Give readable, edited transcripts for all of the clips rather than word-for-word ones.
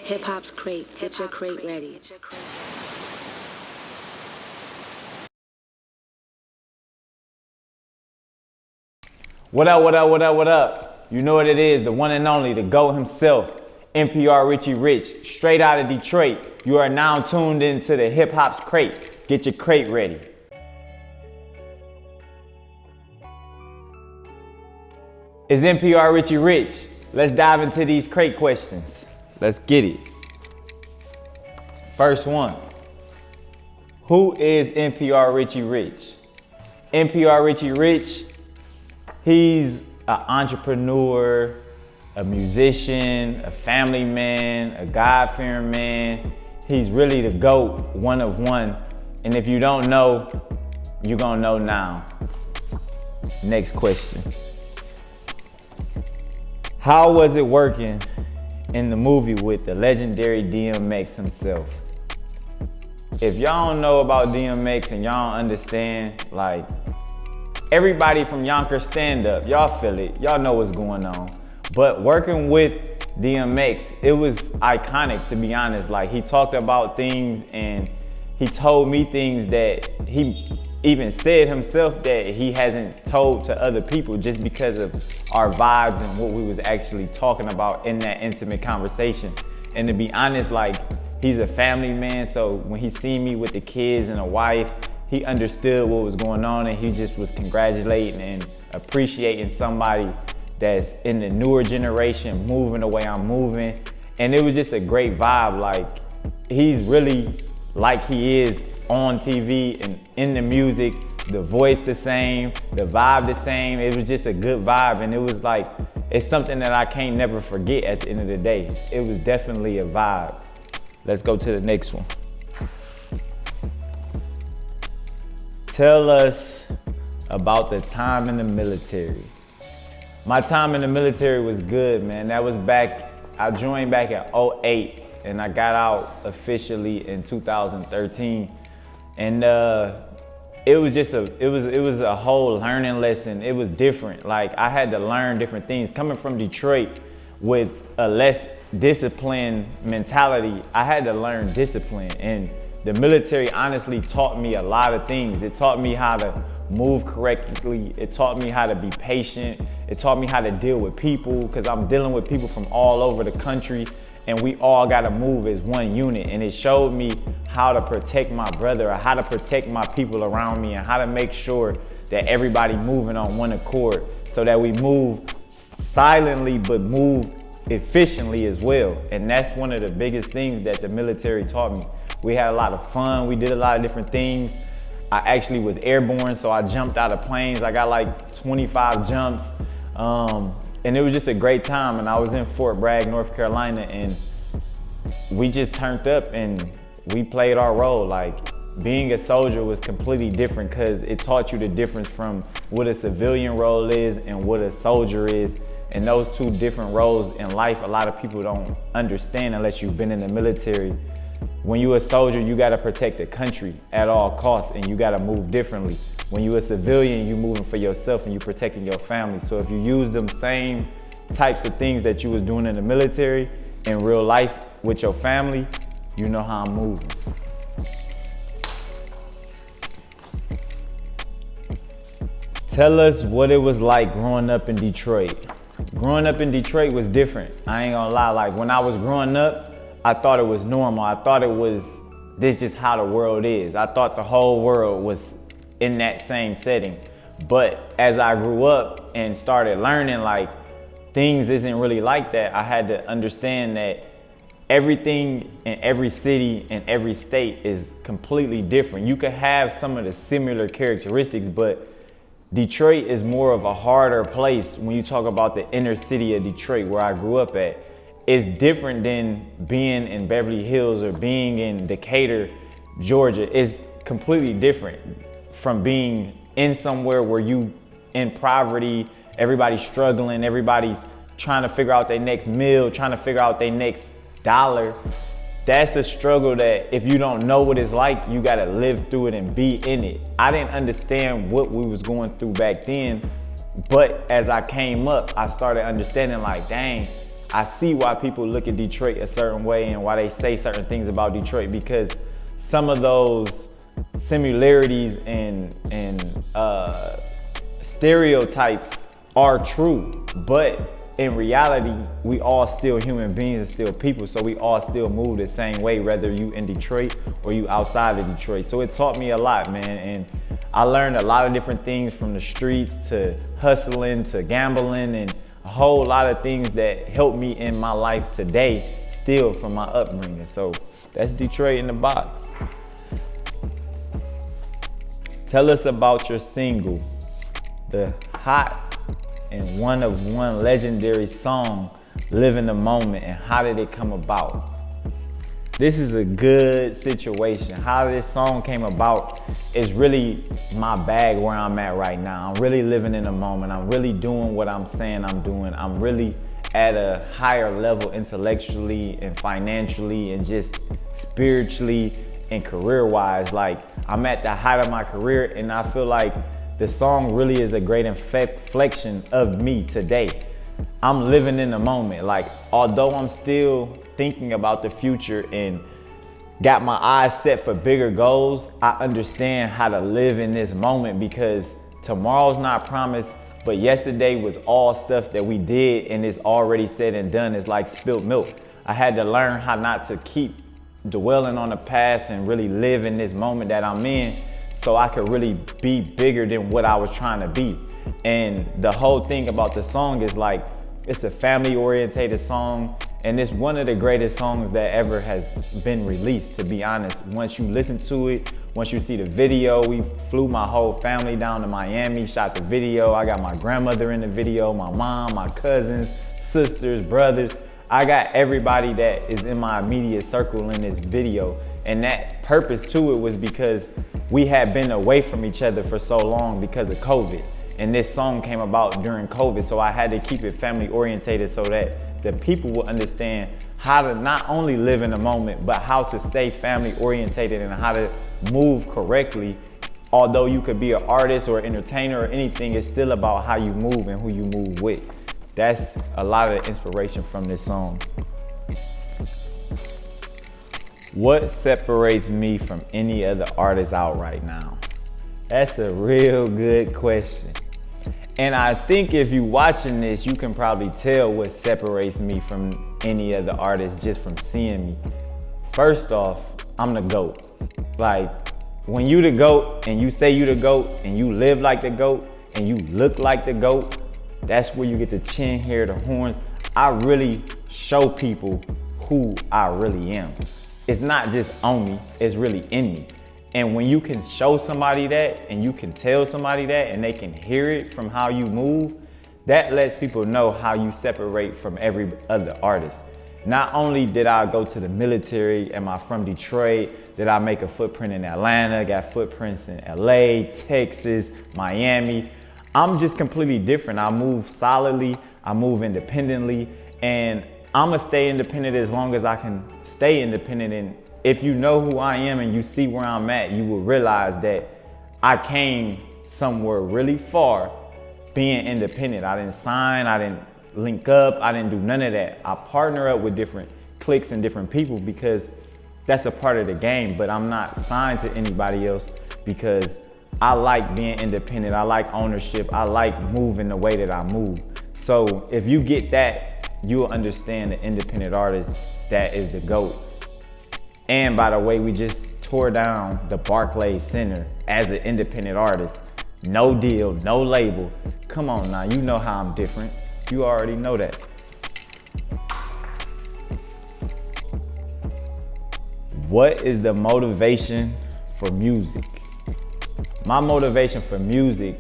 Hiphopscrate, get your crate ready. What up, what up, what up, what up? You know what it is, the one and only, the GOAT himself, MPR Riche Rich, straight out of Detroit. You are now tuned into the Hiphopscrate. Get your crate ready. It's MPR Riche Rich. Let's dive into these crate questions. Let's get it. First one. Who is MPR Riche Rich? MPR Riche Rich, he's an entrepreneur, a musician, a family man, a God-fearing man. He's really the GOAT, one of one. And if you don't know, you're gonna know now. Next question. How was it working in the movie with the legendary DMX himself? If y'all don't know about DMX and y'all don't understand, like, everybody from Yonkers stand up, y'all feel it, y'all know what's going on. But working with DMX, it was iconic, to be honest. Like, he talked about things and he told me things that he even said himself that he hasn't told to other people, just because of our vibes and what we was actually talking about in that intimate conversation. And to be honest, like, he's a family man, so when he seen me with the kids and a wife, he understood what was going on, and he just was congratulating and appreciating somebody that's in the newer generation moving the way I'm moving. And it was just a great vibe. Like, he's really like he is on TV and in the music, the voice the same, the vibe the same. It was just a good vibe, and it was like, it's something that I can't never forget at the end of the day. It was definitely a vibe. Let's go to the next one. Tell us about the time in the military. My time in the military was good, man. That was back, I joined back in 2008, and I got out officially in 2013. And it was just it was a whole learning lesson. It was different. Like, I had to learn different things. Coming from Detroit with a less disciplined mentality, I had to learn discipline. And the military honestly taught me a lot of things. It taught me how to move correctly. It taught me how to be patient. It taught me how to deal with people, because I'm dealing with people from all over the country, and we all gotta move as one unit. And it showed me how to protect my brother, or how to protect my people around me, and how to make sure that everybody moving on one accord, so that we move silently but move efficiently as well. And that's one of the biggest things that the military taught me. We had a lot of fun. We did a lot of different things. I actually was airborne, so I jumped out of planes. I got like 25 jumps. And it was just a great time. And I was in Fort Bragg, North Carolina, and we just turned up and we played our role. Like, being a soldier was completely different, because it taught you the difference from what a civilian role is and what a soldier is. And those two different roles in life, a lot of people don't understand unless you've been in the military. When you're a soldier, you gotta protect the country at all costs, and you gotta move differently. When you're a civilian, you're moving for yourself and you're protecting your family. So if you use them same types of things that you was doing in the military in real life with your family, you know how I'm moving. Tell us what it was like growing up in Detroit. Growing up in Detroit was different. I ain't gonna lie. Like, when I was growing up, I thought it was normal. I thought it was, this just how the world is. I thought the whole world was in that same setting. But as I grew up and started learning, like, things isn't really like that, I had to understand that everything in every city and every state is completely different. You could have some of the similar characteristics, but Detroit is more of a harder place when you talk about the inner city of Detroit, where I grew up at. It's different than being in Beverly Hills or being in Decatur, Georgia. It's completely different from being in somewhere where you in poverty, everybody's struggling, everybody's trying to figure out their next meal, trying to figure out their next dollar. That's a struggle that, if you don't know what it's like, you gotta live through it and be in it. I didn't understand what we was going through back then, but as I came up, I started understanding, like, dang, I see why people look at Detroit a certain way and why they say certain things about Detroit, because some of those similarities and stereotypes are true, but in reality, we all still human beings and still people, so we all still move the same way, whether you in Detroit or you outside of Detroit. So it taught me a lot, man, and I learned a lot of different things, from the streets to hustling to gambling, and a whole lot of things that helped me in my life today, still from my upbringing. So that's Detroit in the box. Tell us about your single, the hot and one of one legendary song, Live in the Moment, and how did it come about? This is a good situation. How this song came about is really my bag where I'm at right now. I'm really living in the moment. I'm really doing what I'm saying I'm doing. I'm really at a higher level intellectually and financially and just spiritually and career-wise. Like, I'm at the height of my career, and I feel like the song really is a great inflection of me today. I'm living in the moment. Like, although I'm still thinking about the future and got my eyes set for bigger goals, I understand how to live in this moment, because tomorrow's not promised, but yesterday was all stuff that we did and it's already said and done. It's like spilled milk. I had to learn how not to keep dwelling on the past and really live in this moment that I'm in, so I could really be bigger than what I was trying to be. And the whole thing about the song is like, it's a family orientated song, and it's one of the greatest songs that ever has been released, to be honest. Once you listen to it, once you see the video, we flew my whole family down to Miami, shot the video. I got my grandmother in the video, my mom, my cousins, sisters, brothers. I got everybody that is in my immediate circle in this video. And that purpose to it was because we had been away from each other for so long because of COVID. And this song came about during COVID, so I had to keep it family orientated so that the people will understand how to not only live in the moment, but how to stay family orientated and how to move correctly. Although you could be an artist or an entertainer or anything, it's still about how you move and who you move with. That's a lot of the inspiration from this song. What separates me from any other artist out right now? That's a real good question. And I think if you're watching this, you can probably tell what separates me from any other artist just from seeing me. First off, I'm the GOAT. Like, when you the GOAT and you say you the GOAT and you live like the GOAT and you look like the GOAT, that's where you get the chin hair, the horns. I really show people who I really am. It's not just on me, it's really in me. And when you can show somebody that and you can tell somebody that and they can hear it from how you move, that lets people know how you separate from every other artist. Not only did I go to the military, am I from Detroit, did I make a footprint in Atlanta, got footprints in LA, Texas, Miami. I'm just completely different. I move solidly, I move independently, and I'ma stay independent as long as I can stay independent. And if you know who I am and you see where I'm at, you will realize that I came somewhere really far being independent. I didn't sign, I didn't link up, I didn't do none of that. I partner up with different cliques and different people because that's a part of the game, but I'm not signed to anybody else because I like being independent. I like ownership. I like moving the way that I move. So if you get that, you'll understand the independent artist that is the GOAT. And by the way, we just tore down the Barclays Center as an independent artist. No deal, no label. Come on now, you know how I'm different. You already know that. What is the motivation for music? My motivation for music,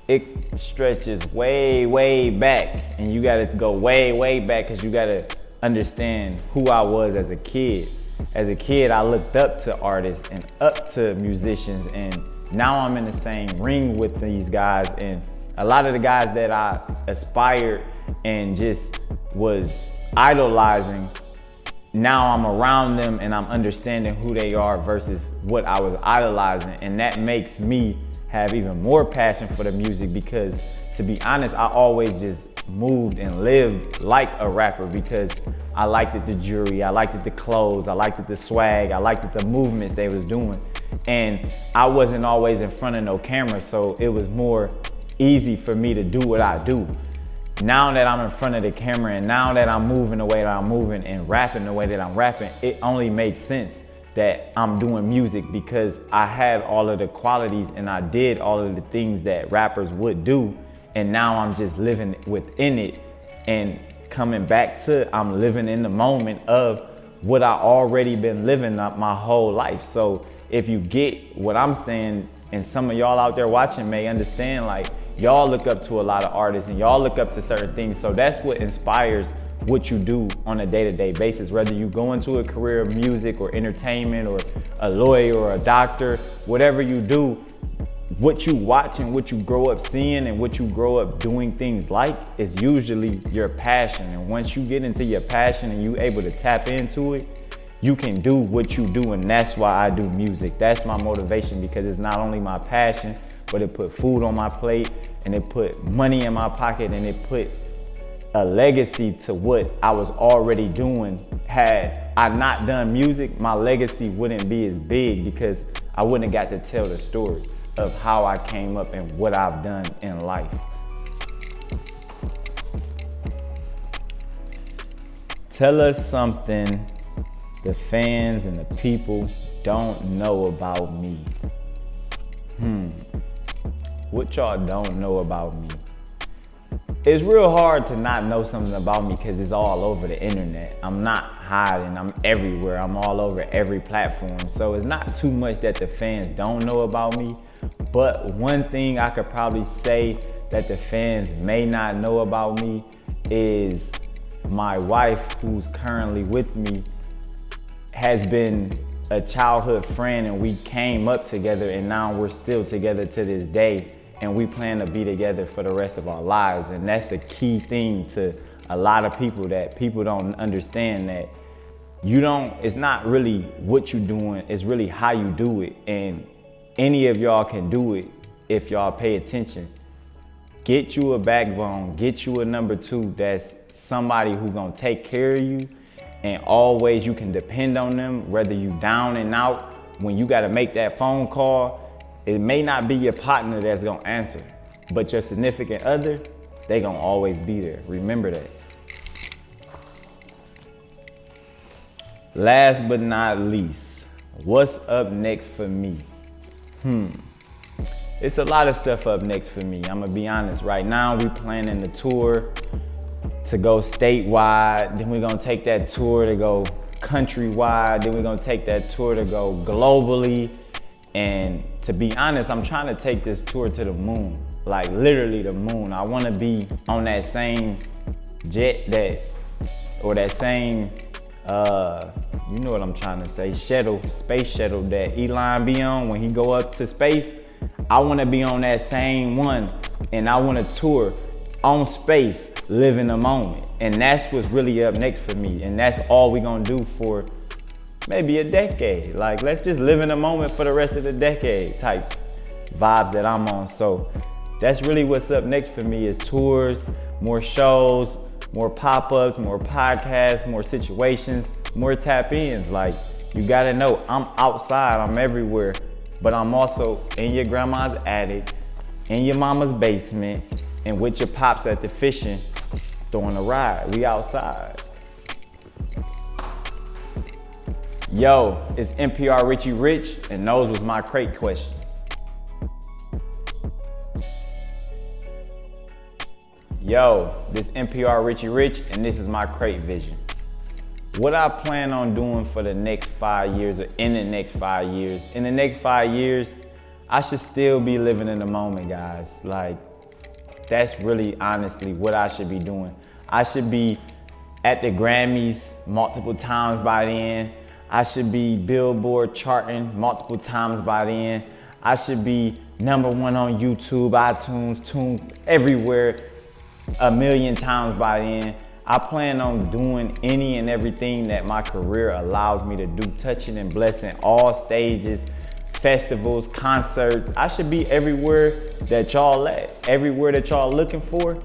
it stretches way, way back. And you gotta go way, way back because you gotta understand who I was as a kid. As a kid, I looked up to artists and up to musicians, and now I'm in the same ring with these guys. And a lot of the guys that I aspired and just was idolizing, now I'm around them and I'm understanding who they are versus what I was idolizing. And that makes me have even more passion for the music because, to be honest, I always just moved and lived like a rapper because I liked it, the jewelry, I liked it, the clothes, I liked it, the swag, I liked it, the movements they was doing. And I wasn't always in front of no camera, so it was more easy for me to do what I do. Now that I'm in front of the camera and now that I'm moving the way that I'm moving and rapping the way that I'm rapping, it only makes sense that I'm doing music because I had all of the qualities and I did all of the things that rappers would do. And now I'm just living within it and coming back to, I'm living in the moment of what I already been living up my whole life. So if you get what I'm saying, and some of y'all out there watching may understand, like y'all look up to a lot of artists and y'all look up to certain things. So that's what inspires what you do on a day-to-day basis, whether you go into a career of music or entertainment or a lawyer or a doctor, whatever you do, what you watch and what you grow up seeing and what you grow up doing things like is usually your passion. And once you get into your passion and you able to tap into it, you can do what you do, and that's why I do music. That's my motivation, because it's not only my passion, but it put food on my plate and it put money in my pocket and it put a legacy to what I was already doing. Had I not done music, my legacy wouldn't be as big because I wouldn't have got to tell the story of how I came up and what I've done in life. Tell us something the fans and the people don't know about me. What y'all don't know about me? It's real hard to not know something about me because it's all over the internet. I'm not hiding, I'm everywhere. I'm all over every platform. So it's not too much that the fans don't know about me. But one thing I could probably say that the fans may not know about me is my wife, who's currently with me, has been a childhood friend, and we came up together, and now we're still together to this day, and we plan to be together for the rest of our lives. And that's the key thing to a lot of people, that people don't understand, that it's not really what you're doing, it's really how you do it. And any of y'all can do it if y'all pay attention. Get you a backbone, get you a number two that's somebody who's gonna take care of you, and always you can depend on them, whether you down and out. When you gotta make that phone call, it may not be your partner that's gonna answer, but your significant other, they gonna always be there. Remember that. Last but not least, what's up next for me? It's a lot of stuff up next for me. I'm gonna be honest. Right now, we planning the tour to go statewide. Then we're gonna take that tour to go countrywide. Then we're gonna take that tour to go globally. And to be honest, I'm trying to take this tour to the moon, like literally the moon. I wanna be on that same jet or that same, you know what I'm trying to say, space shuttle that Elon be on when he go up to space. I wanna be on that same one, and I wanna tour on space, live in the moment. And that's what's really up next for me. And that's all we gonna do for maybe a decade. Like, let's just live in the moment for the rest of the decade type vibe that I'm on. So that's really what's up next for me, is tours, more shows, more pop-ups, more podcasts, more situations, more tap-ins. Like, you gotta know, I'm outside, I'm everywhere, but I'm also in your grandma's attic, in your mama's basement, and with your pops at the fishing, throwing a ride. We outside. Yo, it's MPR Riche Rich, and those was my crate questions. Yo, this MPR Riche Rich, and this is my crate vision. What I plan on doing for the next 5 years, or in the next 5 years. In the next 5 years, I should still be living in the moment, guys. Like, that's really honestly what I should be doing. I should be at the Grammys multiple times by then. I should be Billboard charting multiple times by then. I should be #1 on YouTube, iTunes, everywhere 1,000,000 times by then. I plan on doing any and everything that my career allows me to do, touching and blessing all stages, festivals, concerts. I should be everywhere that y'all at, everywhere that y'all looking for.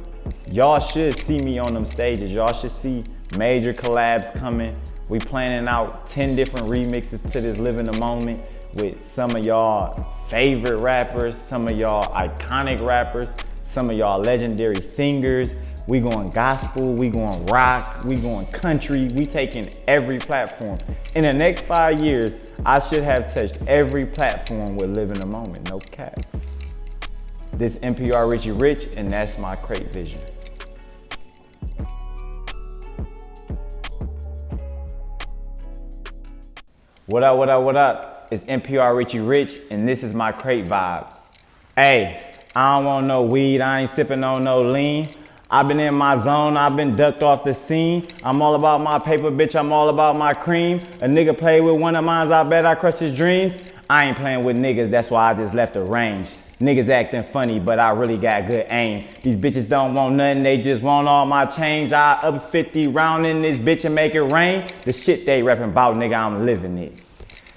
y'all should see me on them stages. Y'all should see major collabs coming. We planning out 10 different remixes to this Live in the Moment with some of y'all favorite rappers, some of y'all iconic rappers, some of y'all legendary singers. We going gospel, we going rock, we going country, we taking every platform. In the next 5 years, I should have touched every platform with Live in the Moment, no cap. This MPR Riche Rich, and that's my crate vision. What up, what up, what up? It's MPR Riche Rich, and this is my crate vibes. Hey, I don't want no weed, I ain't sipping on no lean. I've been in my zone, I've been ducked off the scene. I'm all about my paper, bitch, I'm all about my cream. A nigga play with one of mine, I bet I crush his dreams. I ain't playing with niggas, that's why I just left the range. Niggas acting funny, but I really got good aim. These bitches don't want nothing, they just want all my change. I up 50 round in this bitch and make it rain. The shit they rapping about, nigga, I'm living it.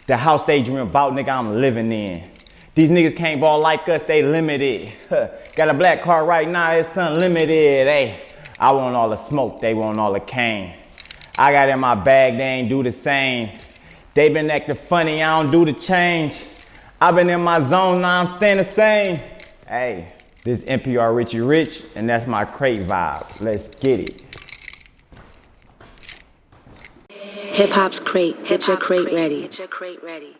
The house they dream about, nigga, I'm living in. These niggas can't ball like us, they limited. Got a black car right now, it's unlimited. Hey, I want all the smoke, they want all the cane. I got in my bag, they ain't do the same. They been acting funny, I don't do the change. I been in my zone, now I'm staying the same. Hey, this MPR Riche Rich, and that's my crate vibe. Let's get it. Hip hop's crate. Get your crate ready.